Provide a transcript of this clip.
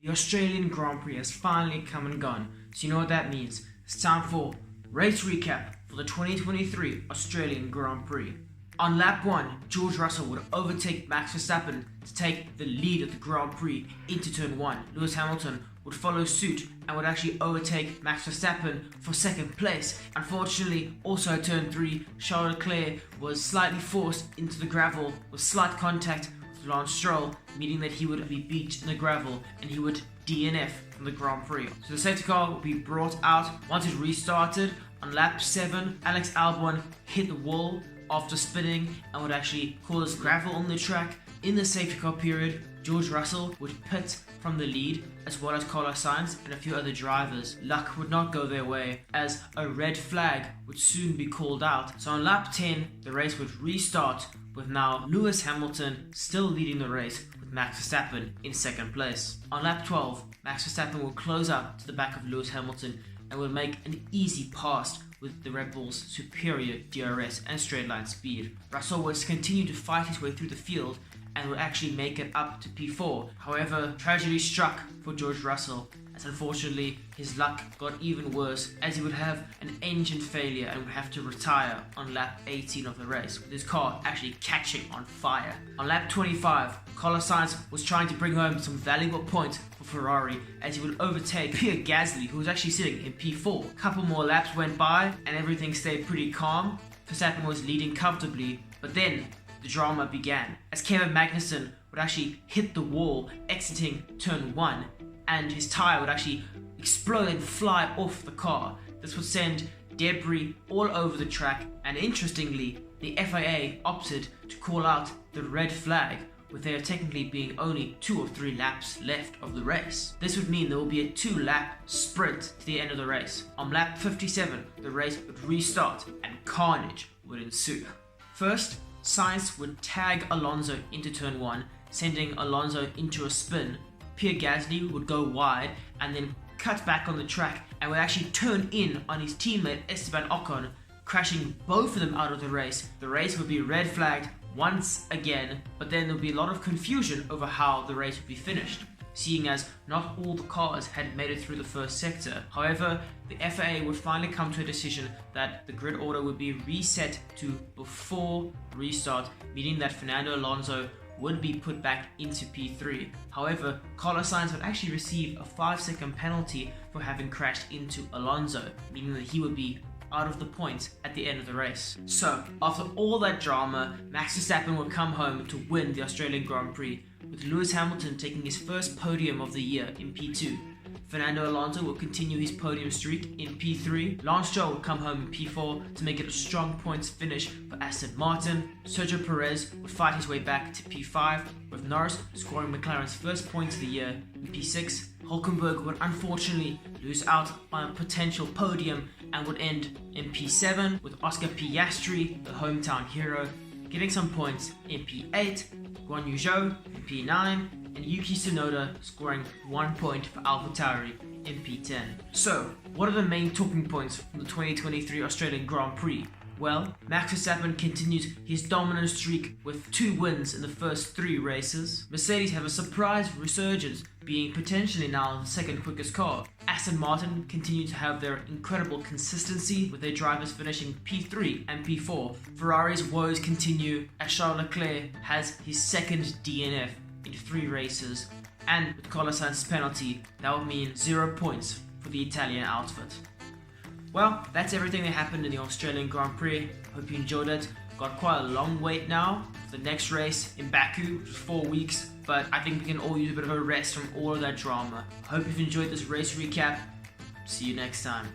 The Australian Grand Prix has finally come and gone, so you know what that means. It's time for race recap for the 2023 Australian Grand Prix. On lap 1, George Russell would overtake Max Verstappen to take the lead of the Grand Prix into turn 1. Lewis Hamilton would follow suit and would actually overtake Max Verstappen for second place. Unfortunately, also at turn 3, Charles Leclerc was slightly forced into the gravel with slight contact with Lance Stroll, meaning that he would be beat in the gravel and he would DNF from the Grand Prix. So the safety car would be brought out once it restarted. On lap 7, Alex Albon hit the wall after spinning and would actually cause gravel on the track. In the safety car period, George Russell would pit from the lead, as well as Carlos Sainz and a few other drivers. Luck would not go their way, as a red flag would soon be called out. So on lap 10, the race would restart, with now Lewis Hamilton still leading the race, with Max Verstappen in second place. On lap 12, Max Verstappen will close up to the back of Lewis Hamilton and will make an easy pass with the Red Bull's superior DRS and straight line speed. Russell would continue to fight his way through the field and would actually make it up to P4. However, tragedy struck for George Russell, as unfortunately his luck got even worse, as he would have an engine failure and would have to retire on lap 18 of the race, with his car actually catching on fire. On lap 25, Carlos Sainz was trying to bring home some valuable points for Ferrari, as he would overtake Pierre Gasly, who was actually sitting in P4. A couple more laps went by and everything stayed pretty calm. Verstappen was leading comfortably, but then the drama began, as Kevin Magnussen would actually hit the wall exiting turn 1, and his tyre would actually explode and fly off the car. This would send debris all over the track, and interestingly, the FIA opted to call out the red flag, with there technically being only 2 or 3 laps left of the race. This would mean there will be a 2-lap sprint to the end of the race. On lap 57, the race would restart and carnage would ensue. First, Sainz would tag Alonso into turn 1, sending Alonso into a spin. Pierre Gasly would go wide and then cut back on the track and would actually turn in on his teammate Esteban Ocon, crashing both of them out of the race. The race would be red flagged once again, but then there would be a lot of confusion over how the race would be finished, seeing as not all the cars had made it through the first sector. However, the FIA would finally come to a decision that the grid order would be reset to before restart, meaning that Fernando Alonso would be put back into P3. However, Carlos Sainz would actually receive a 5-second penalty for having crashed into Alonso, meaning that he would be out of the points at the end of the race. So, after all that drama, Max Verstappen would come home to win the Australian Grand Prix, with Lewis Hamilton taking his first podium of the year in P2. Fernando Alonso will continue his podium streak in P3. Lance Stroll will come home in P4 to make it a strong points finish for Aston Martin. Sergio Perez would fight his way back to P5, with Norris scoring McLaren's first points of the year in P6. Hulkenberg would unfortunately lose out on a potential podium and would end in P7, with Oscar Piastri, the hometown hero, getting some points in P8, Guan Yu Zhou in P9, and Yuki Tsunoda scoring 1 point for AlphaTauri in P10. So, what are the main talking points from the 2023 Australian Grand Prix? Well, Max Verstappen continues his dominant streak with 2 wins in the first 3 races. Mercedes have a surprise resurgence, being potentially now the second quickest car. Aston Martin continue to have their incredible consistency, with their drivers finishing P3 and P4. Ferrari's woes continue, as Charles Leclerc has his second DNF in 3 races, and with Carlos Sainz's penalty, that would mean 0 points for the Italian outfit. Well, that's everything that happened in the Australian Grand Prix. Hope you enjoyed it. Got quite a long wait now for the next race in Baku, which is 4 weeks, but I think we can all use a bit of a rest from all of that drama. Hope you've enjoyed this race recap. See you next time.